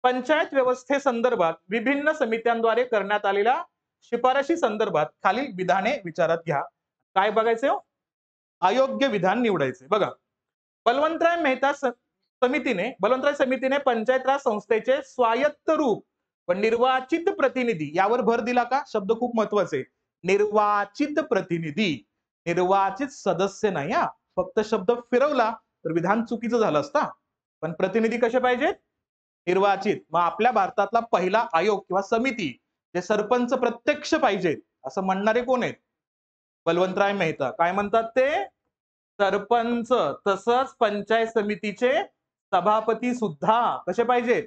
पंचायत व्यवस्थेसंदर्भात विभिन्न समित्यांद्वारे करण्यात आलेल्या शिफारशी संदर्भात खालील विधाने विचारात घ्या. काय बघायचे हो? अयोग्य विधान निवडायचे. बघा, बलवंतराय समितीने पंचायत राज संस्थेचे स्वायत्त रूप व निर्वाचित प्रतिनिधी यावर भर दिला का? शब्द खूप महत्वाचे. निर्वाचित प्रतिनिधी, निर्वाचित सदस्य नाही हा. फक्त शब्द फिरवला तर विधान चुकीचं झालं असता. पण प्रतिनिधी कसे पाहिजेत? निर्वाचित. मग आपल्या भारतातला पहिला आयोग किंवा समिती जे सरपंच प्रत्यक्ष पाहिजेत असं म्हणणारे कोण आहेत? बलवंतराय मेहता. काय म्हणतात ते? सरपंच. तसंच पंचायत समितीचे सभापती सुद्धा कसे पाहिजेत?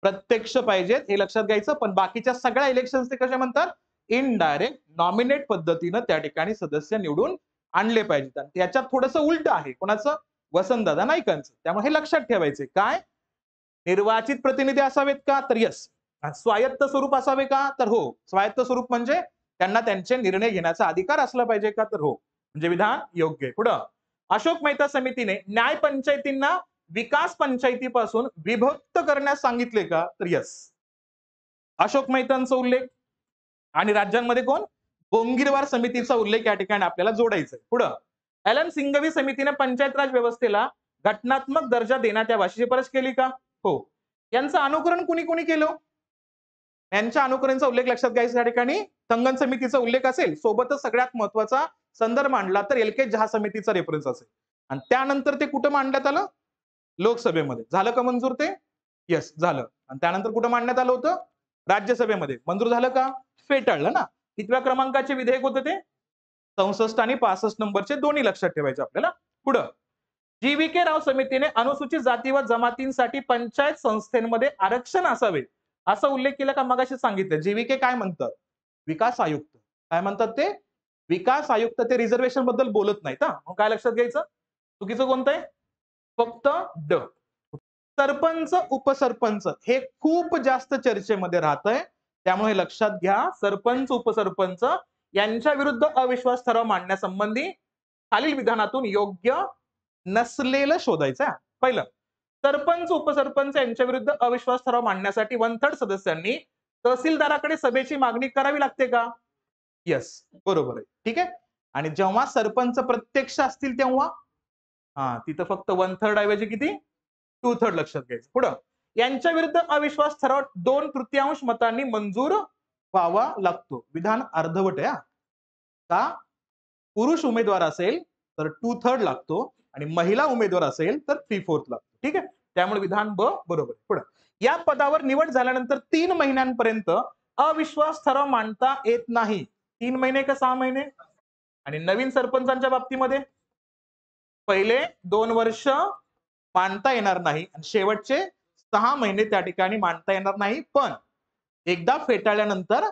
प्रत्यक्ष पाहिजेत. हे लक्षात घ्यायचं. पण बाकीच्या सगळ्या इलेक्शन ते कसे म्हणतात? इनडायरेक्ट नॉमिनेट पद्धतीनं त्या ठिकाणी सदस्य निवडून आणले पाहिजेत. आणि त्याच्यात थोडंसं उलट आहे. कोणाचं? वसंतदादा नाईकांचं. त्यामुळे हे लक्षात ठेवायचे. काय? निर्वाचित प्रतिनिधी असावेत का? तर यस. स्वायत्त स्वरूप असावे का? तर हो. स्वायत्त स्वरूप म्हणजे त्यांना त्यांचे निर्णय घेण्याचा अधिकार असला पाहिजे का? तर हो. म्हणजे विधान योग्य आहे. पुढं, अशोक मेहता समितीने न्याय पंचायतींना विकास पंचायतीपासून विभक्त करण्यास सांगितले का? तर यस. अशोक मेहतांचा उल्लेख आणि राज्यांमध्ये कोण? बोंगिरवार समितीचा उल्लेख या ठिकाणी आपल्याला जोडायचा आहे. पुढं, एल सिंघवी समितीने पंचायत राज व्यवस्थेला घटनात्मक दर्जा देण्यात यावा अशी शिफारस केली का? हो. यांचं अनुकरण कुणी कुणी केलं? यांच्या अनुकरणचा उल्लेख लक्षात घ्यायचा. या ठिकाणी संगम समितीचा उल्लेख असेल, सोबतच सगळ्यात महत्वाचा संदर्भ मांडला तर एल.के. झा समितीचा रेफरन्स असेल. आणि त्यानंतर ते कुठं मांडण्यात आलं? लोकसभेमध्ये. झालं का मंजूर ते? यस, झालं. आणि त्यानंतर कुठं मांडण्यात आलं होतं? राज्यसभेमध्ये. मंजूर झालं का? फेटाळलं ना. कितव्या क्रमांकाचे विधेयक होते ते? 64 आणि 65 नंबरचे. दोन्ही लक्षात ठेवायचे आपल्याला. पुढं, जी.व्ही.के. राव समितीने अनुसूचित जाती व जमातींसाठी पंचायत संस्थेमध्ये आरक्षण असावे असा उल्लेख केला का? मगाशी सांगितलं. जी.व्ही.के. काय म्हणतात? विकास आयुक्त. काय म्हणतात ते? विकास आयुक्त. ते रिझर्वेशन बद्दल बोलत नाहीत. मग काय लक्षात घ्यायचं? चुकीचं कोणतं आहे? फक्त ड. सरपंच उपसरपंच हे खूप जास्त चर्चेमध्ये राहतंय. त्यामुळे लक्षात घ्या, सरपंच उपसरपंच यांच्या विरुद्ध अविश्वास ठराव मांडण्यासंबंधी खालील विधानातून योग्य नसलेलं शोधायचं. पहिलं, सरपंच उपसरपंच यांच्या विरुद्ध अविश्वास ठराव मांडण्यासाठी 1/3 सदस्यांनी तहसीलदाराकडे सभेची मागणी करावी लागते का? यस, बरोबर आहे. ठीक आहे. आणि जेव्हा सरपंच प्रत्यक्ष असतील तेव्हा तिथं फक्त 1/3 ऐवजी किती? 2/3 लक्षात घ्यायचं. पुढं, यांच्या विरुद्ध अविश्वास ठराव 2/3 मतांनी मंजूर व्हावा लागतो. विधान अर्धवट आहे. का? पुरुष उमेदवार असेल तर 2/3 लागतो आणि महिला उमेदवार असेल तर 3/4 लागतो. ठीक आहे. त्यामुळे विधान ब बरोबर. पुढे, या पदावर निवड झाल्यानंतर 3 महिन्यांपर्यंत अविश्वास ठराव मांडता येत नाही. 3 महिने का 6 महिने? आणि नवीन सरपंचांच्या बाबतीमध्ये पहिले 2 वर्ष मांडता येणार नाही आणि शेवटचे 6 महिने त्या ठिकाणी मांडता येणार नाही. पण एकदा फेटाळल्यानंतर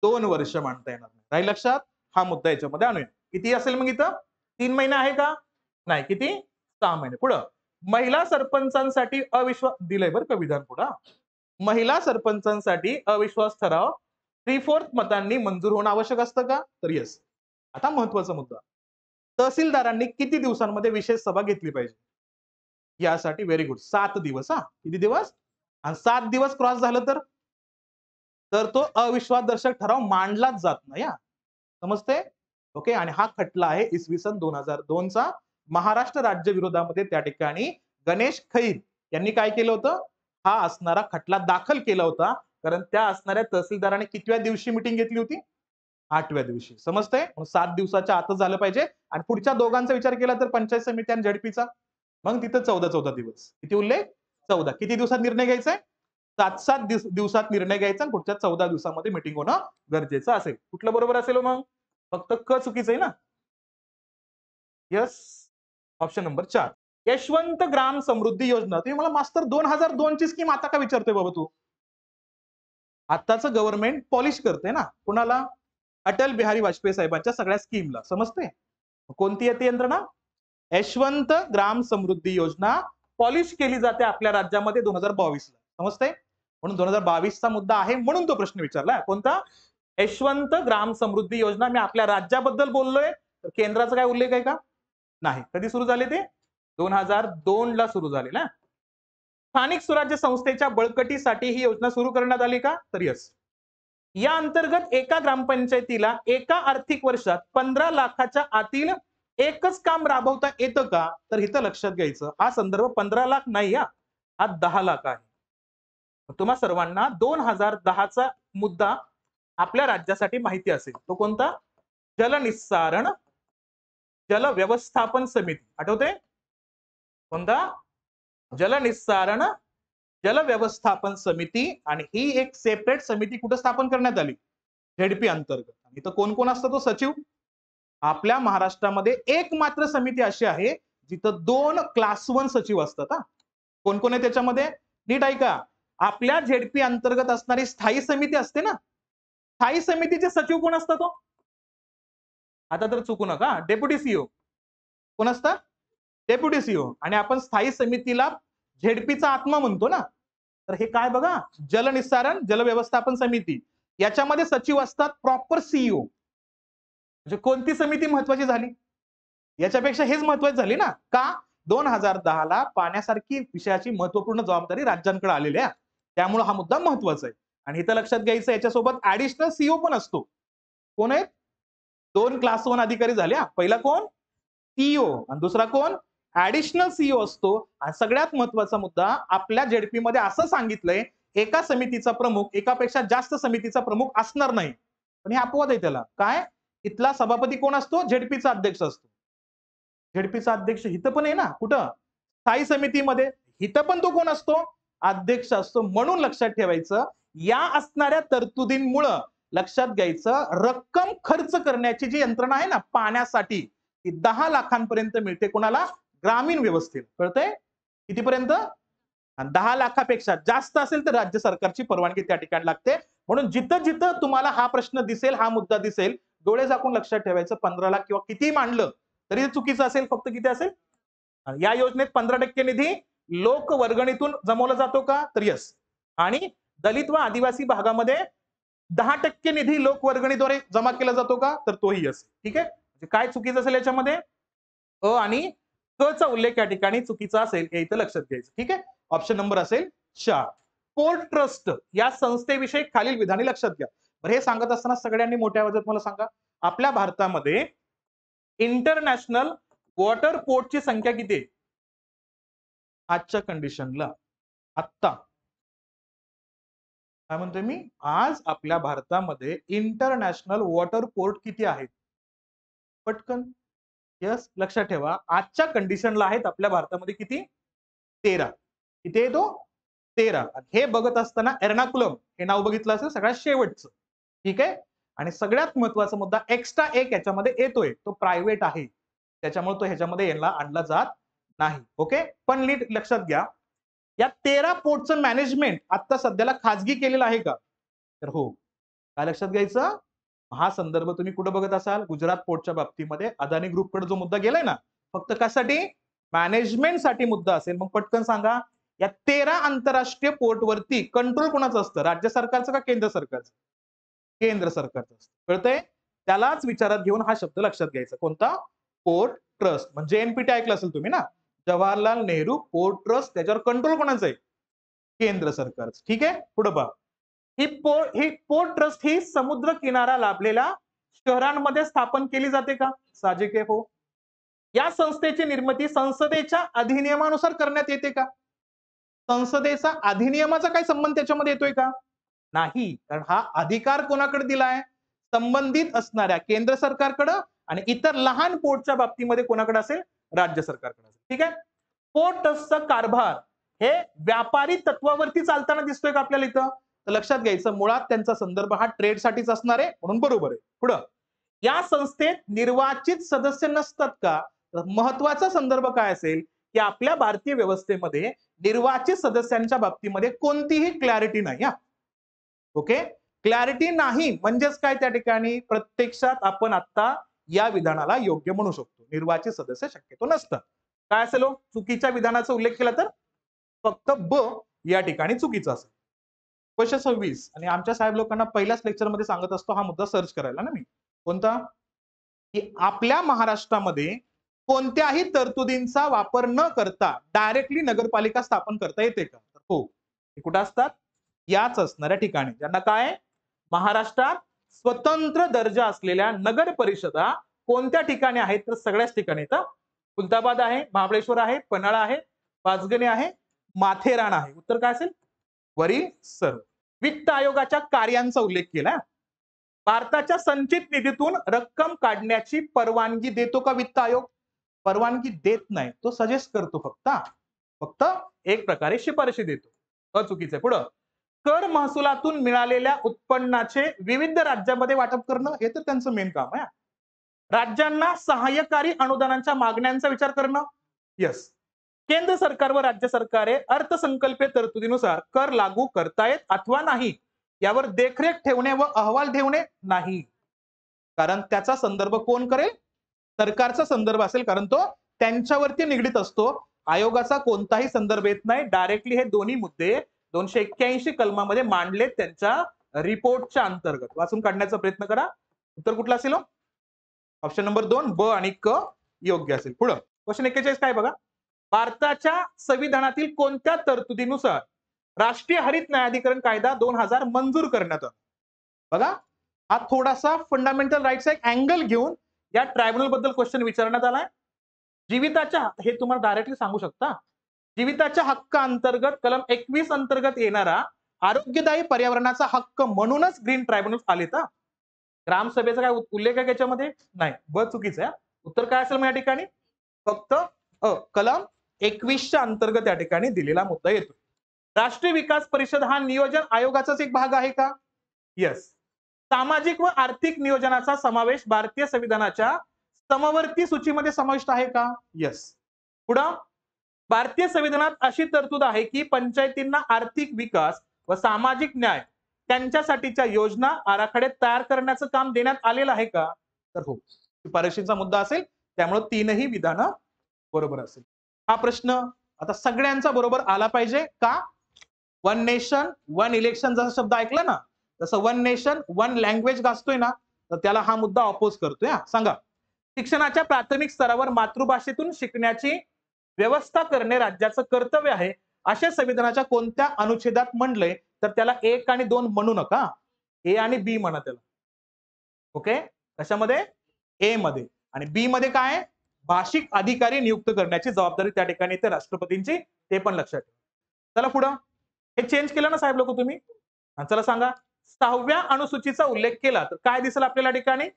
2 वर्ष मांडता येणार नाही. राहील लक्षात? हा मुद्दा याच्यामध्ये आणूया. किती असेल मग इथं? 3 महिने आहे का? नाही. किती? 6 महिने. पुढं, महिला सरपंचांसाठी अविश्वास दिलंय बरं का विधान पुढं. महिला सरपंचांसाठी अविश्वास ठराव 3/4 मतांनी मंजूर होणं आवश्यक असतं का? तर येस. आता महत्वाचा मुद्दा, तहसीलदारांनी किती दिवसांमध्ये विशेष सभा घेतली पाहिजे? यासाठी व्हेरी गुड, 7 दिवस. किती दिवस? आणि 7 दिवस क्रॉस झालं तर तो अविश्वास दर्शक ठराव मांडलाच जात नाही. समजते? ओके. आणि हा खटला आहे इसवी सन 2002 चा महाराष्ट्र राज्य विरोधामध्ये. त्या ठिकाणी गणेश खैर यांनी काय केलं होतं? हा असणारा खटला दाखल केला होता. कारण त्या असणाऱ्या तहसीलदाराने कितव्या दिवशी मीटिंग घेतली होती? 8व्या दिवशी. समजतंय? 7 दिवसाच्या आतच झालं पाहिजे. आणि पुढच्या दोघांचा विचार केला तर पंचायत समिती आणि झडपीचा, मग तिथं 14 दिवस. किती उल्लेख? 14. किती दिवसात निर्णय घ्यायचा आहे? 7 दिवसात निर्णय घ्यायचा आणि पुढच्या 14 दिवसामध्ये मीटिंग होणं गरजेचं असेल. कुठलं बरोबर असेल मग? फक्त क चुकीचं आहे ना. Yes, option number 4. यशवंत ग्राम समृद्धी योजना. तुम्ही मला मास्तर 2002 ची स्कीम आता का विचारतोय बाबा तू? आताचं गव्हर्नमेंट पॉलिश करते ना. कुणाला? अटल बिहारी वाजपेयी साहेबांच्या सगळ्या स्कीमला. समजते? कोणती येते यंत्रणा? यशवंत ग्राम समृद्धी योजना पॉलिश केली जाते आपल्या राज्यामध्ये 2022 ला. समजते? म्हणून 2022 चा मुद्दा आहे म्हणून तो प्रश्न विचारला. कोणता? यशवंत ग्राम समृद्धी योजना. मी आपल्या राज्याबद्दल बोललोय, तर केंद्राचा काय उल्लेख आहे का? नाही. कधी सुरू झाले ते? 2002 ला सुरू झाले ना. स्थानिक स्वराज्य संस्थेच्या बळकटीसाठी ही योजना सुरू करण्यात आली का? तर यस. या अंतर्गत एका ग्रामपंचायतीला एका आर्थिक वर्षात 15 लाखाच्या आतील एकच काम राबवता येतं का? तर इथं लक्षात घ्यायचं, हा संदर्भ 15 लाख नाही, हा 10 लाख आहे. तुम्हा सर्वांना 2010 चा मुद्दा आपल्या राज्यासाठी माहिती असेल, तो कोणता? जलनिस्सारण जल व्यवस्थापन समिती. आठवते कोणता? जलनिस्सारण जल व्यवस्थापन समिती. आणि ही एक सेपरेट समिती कुठे स्थापन करण्यात आली? झेडपी अंतर्गत. इथं कोण कोण असतं? तो सचिव. आपल्या महाराष्ट्रामध्ये एक मात्र समिती अशी आहे जिथं 2 क्लास 1 सचिव असतात. हा, कोण कोण आहे त्याच्यामध्ये? नीट ऐका. आपल्या झेडपी अंतर्गत असणारी स्थायी समिती असते ना, स्थायी समितीचे सचिव कोण असतात? तो आता तर चुकू नका, डेप्युटी सीईओ. कोण असतात? Deputy CEO. आणि आपण स्थायी समितीला झेडपीचा आत्मा म्हणतो ना, तर हे काय बघा, जलनिस्सारण जल व्यवस्थापन समिती, याच्यामध्ये सचिव असतात प्रॉपर सीईओ. म्हणजे कोणती समिती महत्वाची झाली? याच्यापेक्षा हेच महत्वाची झाली ना. का? 2010 ला पाण्यासारखी विषयाची महत्वपूर्ण जबाबदारी राज्यांकडे आलेली आहे, त्यामुळे हा मुद्दा महत्वाचा आहे. आणि इथं लक्षात घ्यायचं, याच्यासोबत ऍडिशनल सीईओ पण असतो. कोण आहेत? 2 क्लास 1 अधिकारी झाले. पहिला कोण? सीईओ. आणि दुसरा कोण? ऍडिशनल सीईओ असतो. आणि सगळ्यात महत्वाचा मुद्दा, आपल्या झेडपी मध्ये असं सांगितलंय, एका समितीचा प्रमुख एकापेक्षा जास्त समितीचा प्रमुख असणार नाही. पण हे अपवाद आहे त्याला. काय? इथला सभापती कोण असतो? झेडपीचा अध्यक्ष असतो. झेडपीचा अध्यक्ष हिथं पण आहे ना, कुठं? स्थायी समितीमध्ये. हिथं पण तो कोण असतो? अध्यक्ष असतो. म्हणून लक्षात ठेवायचं, या असणाऱ्या तरतुदींमुळं लक्षात घ्यायचं, रक्कम खर्च करण्याची जी यंत्रणा आहे ना पाण्यासाठी, ती 10 लाखांपर्यंत मिळते. कोणाला? ग्रामीण व्यवस्थेला. कळतंय? कितीपर्यंत? 10 लाखापेक्षा जास्त असेल तर राज्य सरकारची परवानगी त्या ठिकाणी लागते. म्हणून जिथं जिथं तुम्हाला हा प्रश्न दिसेल, हा मुद्दा दिसेल, डोळे झाकून लक्षात ठेवायचं. 15 लाख किंवा किती मांडलं तरी चुकीचं असेल. फक्त किती असेल? या योजनेत 15% निधी लोक वर्गणीतून जमवला जातो का? तर यस. आणि दलित व आदिवासी भागामध्ये 10% निधी लोक वर्गणीद्वारे जमा केला जातो का? तर तोही यस. ठीक आहे. म्हणजे काय चुकीचं असेल याच्यामध्ये? अ आणि क चा उल्लेख या ठिकाणी चुकीचा असेल, हे इथं लक्षात घ्यायचं. ठीक आहे. ऑप्शन नंबर असेल 4. पोर्ट ट्रस्ट या संस्थेविषयी खालील विधाने लक्षात घ्या. बरं, हे सांगत असताना सगळ्यांनी मोठ्या आवाजात मला सांगा, आपल्या भारतामध्ये इंटरनॅशनल वॉटर पोर्टची संख्या किती आहे आजच्या कंडिशनला? आत्ता काय म्हणतोय मी, आज आपल्या भारतामध्ये इंटरनॅशनल वॉटर पोर्ट किती आहेत? पटकन. यस, लक्षात ठेवा, आजच्या कंडिशनला आहेत आपल्या भारतामध्ये किती? 13. किती आहे तो? 13. हे बघत असताना एर्नाकुलम हे नाव बघितलं असेल सगळ्यात शेवटचं. ठीक आहे. आणि सगळ्यात महत्वाचा मुद्दा, एक्स्ट्रा एक याच्यामध्ये येतोय, तो प्रायव्हेट आहे, त्याच्यामुळे तो ह्याच्यामध्ये यांना आणला जात नाही. ओके. पण नीट लक्षात घ्या, या 13 पोर्टचं मॅनेजमेंट आता सध्याला खाजगी केलेलं आहे का? तर हो. काय लक्षात घ्यायचं, हा संदर्भ तुम्ही कुठे बघत असाल? गुजरात पोर्टच्या बाबतीमध्ये अदानी ग्रुपकडे जो मुद्दा गेलाय ना, फक्त कशासाठी? मॅनेजमेंटसाठी मुद्दा असेल. मग पटकन सांगा, या 13 आंतरराष्ट्रीय पोर्ट वरती कंट्रोल कोणाचं असतं? राज्य सरकारचं का केंद्र सरकारचं? केंद्र सरकारचं असतं. कळतंय? त्यालाच विचारात घेऊन हा शब्द लक्षात घ्यायचा. कोणता? Port trust. म्हणजे एनपीटी ऐकलं असेल तुम्ही ना, जवाहरलाल नेहरू पोर्ट ट्रस्ट, त्याच्यावर कंट्रोल कोणाचं आहे? केंद्र सरकारचं. ठीक आहे. पुढे पहा, ही पोर्ट ट्रस्ट ही समुद्र किनारा लाभलेल्या शहरांमध्ये स्थापन केली जाते का? साहजिक आहे, हो. या संस्थेची निर्मिती संसदेच्या अधिनियमानुसार करण्यात येते का? संसदेचा अधिनियमाचा काय संबंध त्याच्यामध्ये येतोय का? नाही. कारण हा अधिकार कोणाकडे दिलाय? संबंधित असणाऱ्या केंद्र सरकारकडे. आणि इतर लहान पोर्टच्या बाबतीमध्ये कोणाकडे असेल? राज्य सरकारकडे. ठीक आहे. पोर्ट ट्रस्टचा कारभार हे व्यापारी तत्वावरती चालताना दिसतोय का आपल्याला इथं? तर लक्षात घ्यायचं, मुळात त्यांचा संदर्भ हा ट्रेड साठीच असणार आहे, म्हणून बरोबर आहे. पुढं, या संस्थेत निर्वाचित सदस्य नसतात का? तर महत्वाचा संदर्भ काय असेल, की आपल्या भारतीय व्यवस्थेमध्ये निर्वाचित सदस्यांच्या बाबतीमध्ये कोणतीही क्लॅरिटी नाही. ओके. क्लॅरिटी नाही म्हणजेच काय त्या ठिकाणी? प्रत्यक्षात आपण आता या विधानाला योग्य म्हणू शकतो. निर्वाचित सदस्य शक्यतो नसतात. काय असेल हो? चुकीच्या विधानाचा उल्लेख केला तर फक्त ब या ठिकाणी चुकीचा असेल. क्वेश्चन 26. आणि आमच्या साहेब लोकांना पहिल्याच लेक्चर मध्ये सांगत असतो हा मुद्दा सर्च करायला ना मी. कोणता? की आपल्या महाराष्ट्रामध्ये कोणत्याही तरतुदींचा वापर न करता डायरेक्टली नगरपालिका स्थापन करता येते का? तर हो. हे कुठं असतात? याच असणाऱ्या ठिकाणी. ज्यांना काय? महाराष्ट्रात स्वतंत्र दर्जा असलेल्या नगर परिषदा कोणत्या ठिकाणी आहेत? तर सगळ्याच ठिकाणी आहेत. खुलताबाद आहे, महाबळेश्वर आहे, पन्हाळा आहे, पाचगणी आहे, माथेरान आहे. उत्तर काय असेल? वरील सर्व. वित्त आयोगाच्या कार्यांचा उल्लेख केला. भारताच्या संचित निधीतून रक्कम काढण्याची परवानगी देतो का वित्त आयोग? परवानगी देत नाही, तो सजेस्ट करतो फक्त. फक्त एक प्रकारे शिफारशी देतो. चुकीचं आहे. पुढं, कर महसुलातून मिळालेल्या उत्पन्नाचे विविध राज्यांमध्ये वाटप करणं हे तर त्यांचं मेन काम आहे. राज्यांना सहाय्यकारी अनुदानांच्या मागण्यांचा विचार करणं. यस. केंद्र सरकार व राज्य सरकारे अर्थसंकल्पीय तरतुदीनुसार कर लागू करतायत अथवा नाही यावर देखरेख ठेवणे व अहवाल ठेवणे नाही. कारण त्याचा संदर्भ कोण करेल? सरकारचा संदर्भ असेल, कारण तो त्यांच्यावरती निगडीत असतो. आयोगाचा कोणताही संदर्भ येत नाही. डायरेक्टली हे दोन्ही मुद्दे 281 कलमामध्ये मांडले त्यांच्या रिपोर्टच्या अंतर्गत. वाचून काढण्याचा प्रयत्न करा. उत्तर कुठलं असेल? ऑप्शन नंबर 2 ब आणि क योग्य असेल. पुढं क्वेश्चन 41 काय बघा. भारताच्या संविधानातील कोणत्या तरतुदीनुसार राष्ट्रीय हरित न्यायाधिकरण कायदा 2000 मंजूर करण्यात आला? बघा, हा थोडासा फंडामेंटल राईट्सचा एक अँगल घेऊन या ट्रायब्युनल बद्दल क्वेश्चन विचारण्यात आलाय. जीविताच्या, हे तुम्हाला डायरेक्टली सांगू शकता, जीविताच्या हक्क अंतर्गत कलम 21 अंतर्गत येणारा आरोग्यदायी पर्यावरणाचा हक्क म्हणूनच ग्रीन ट्रायब्युनल आलेत. ग्रामसभेचा काय उल्लेख आहे त्याच्यामध्ये? नाही. ब चुकीचं आहे. उत्तर काय असेल मग या ठिकाणी? फक्त कलम 21च्या अंतर्गत या ठिकाणी दिलेला मुद्दा येतो. राष्ट्रीय विकास परिषद हा नियोजन आयोगाचाच एक भाग आहे का? यस. सामाजिक व आर्थिक नियोजनाचा समावेश भारतीय संविधानाच्या समवर्ती सूचीमध्ये समाविष्ट आहे का? यस. पुढं, भारतीय संविधानात अशी तरतूद आहे की पंचायतींना आर्थिक विकास व सामाजिक न्याय त्यांच्यासाठीच्या योजना आराखडे तयार करण्याचं काम देण्यात आलेलं आहे का? तर हो. शिफारशीचा मुद्दा असेल, त्यामुळे तीनही विधानं बरोबर असेल. हा प्रश्न आता सगळ्यांचा बरोबर आला पाहिजे का? वन नेशन वन इलेक्शन जसा शब्द ऐकला ना, तसं वन नेशन वन लँग्वेज गाजतोय ना, तर त्याला हा मुद्दा अपोज करतोय. सांगा, शिक्षणाच्या प्राथमिक स्तरावर मातृभाषेतून शिकण्याची व्यवस्था करणे राज्याचं कर्तव्य आहे अशा संविधानाच्या कोणत्या अनुच्छेदात म्हणलंय? तर त्याला 1 आणि 2 म्हणू नका, ए आणि बी म्हणा त्याला. ओके, कशामध्ये? ए मध्ये. आणि बी मध्ये काय? भाषिक अधिकारी नियुक्त करण्याची जबाबदारी त्या ठिकाणी येते राष्ट्रपतींची, ते पण लक्षात ठेवा. चला पुढं, हे चेंज केलं ना साहेब लोक तुम्ही? चला सांगा, 6व्या अनुसूचीचा उल्लेख केला तर काय दिसेल आपल्याला ठिकाणी?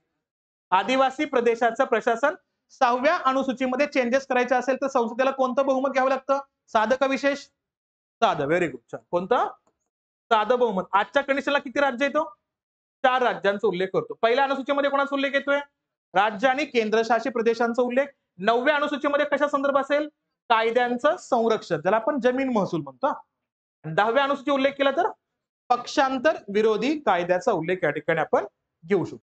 आदिवासी प्रदेशाचं प्रशासन 6व्या अनुसूचीमध्ये चेंजेस करायचे असेल तर संसदेला कोणतं बहुमत घ्यावं लागतं? साधं का विशेष? साधं. Very good. कोणतं? साधं बहुमत. आजच्या कंडिशनला किती राज्य येतो? 4 राज्यांचा उल्लेख करतो. पहिल्या अनुसूचीमध्ये कोणाचा उल्लेख येतोय? राज्य आणि केंद्रशासित प्रदेशांचा उल्लेख. 9व्या अनुसूचीमध्ये कशा संदर्भ असेल? कायद्यांचं संरक्षण, ज्याला आपण जमीन महसूल म्हणतो. 10व्या अनुसूची उल्लेख केला तर पक्षांतर विरोधी कायद्याचा उल्लेख या ठिकाणी आपण घेऊ शकतो.